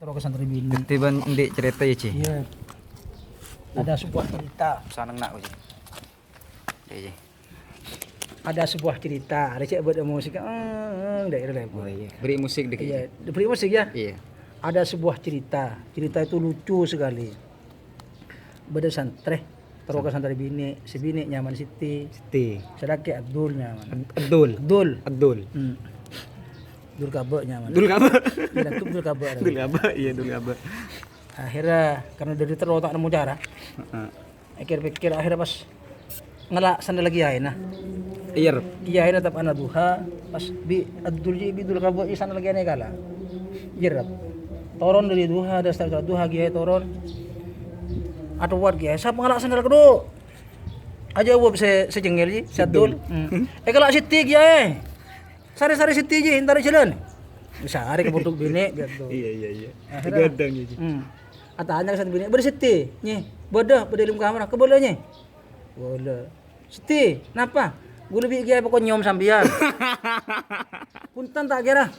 Terus ke santri bini. Ketiban ndik cerita ya, Ci. Iya. Ada sebuah cerita. Sanang nak, Ci. Iya, Ada sebuah cerita. Ada cek buat musik. Daerah oh iya. Beri musik dikit. Iya, beri musik ya. Iya. Ada sebuah cerita. Cerita itu lucu sekali. Beda santri. Terus ke santri bini. Si bini nyaman Siti. Siti. Sedaki Abdul nyaman. Abdul. Abdul. Abdul. Abdul Kabak nyaman. Abdul apa? Bilang tuh Abdul Kabak. Abdul apa? Iya, Abdul apa? Akhirnya karena dari terlalu tak nemu cara. Pikir akhirnya pas ngelak sandal lagi ya nah. Iya. Iya ini tetap anak duha pas bi Abdul ji Abdul Kabak di sana lagi aneh kala. Jerap. Toron dari duha ada setelah duha giai toron. Atau buat giai siapa ngelak sandal kedo. Aja buat sejengel ji Abdul. Kalau Siti giai. Sari-sari Siti ji entar jalan. Bisa hari kebutuh bini biar tuh. Iya. Akhirnya Gadang ya, Ci. Atanya kesan bini bersiti, nyeh, bodoh, berdiri kamar, kebolehnya, boleh. Siti, kenapa? Gue lebih gaya pokok nyom sambian. Punten tak kira.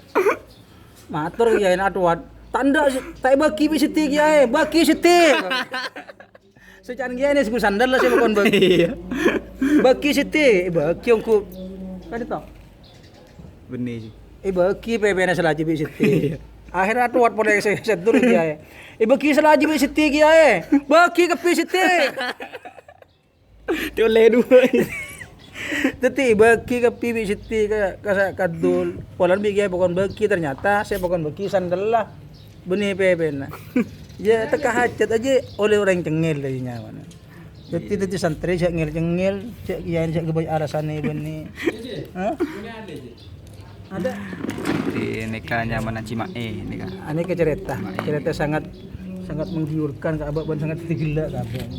Matur gaya atuan. Tanda tak baki bi Siti gaya, baki Siti. Secan gaya nih sebut sandal lah saya pokon baki. Baki Siti, baki ongku. Kan itu. Benih, Ci. Baki pebena selaji bi Siti. Akhirnya tuat pada saya dulu dia. Baki selaji bi Siti dia. Baki ke pi Siti. Dia oleh dua. Teti baki ke pi Siti ke kadul. Polan bi dia pokon baki ternyata saya pokon baki sandal lah. Benih pebena. Ya teka hajat aja oleh orang cengil dari nyawa. Jadi santri cek ngil-cengil, cek kian cek kebaik alasannya benih. Hah? Ada Di nikahnya mana Cimae nikah. aneh ke cerita sangat menggiurkan ke abang sangat gila ke abang.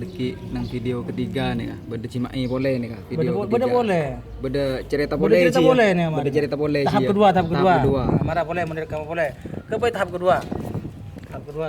Deki nang video ketiga nih kah. Beda Cimae boleh nih kah. Video Beda ketiga. boleh. Beda cerita Beda boleh. cerita Ci, boleh ya. nih Amar. Beda cerita boleh. Tahap Ci, ya. kedua. Tahap kedua. Nah, marah boleh menurut kamu boleh. Ke tahap kedua. Tahap kedua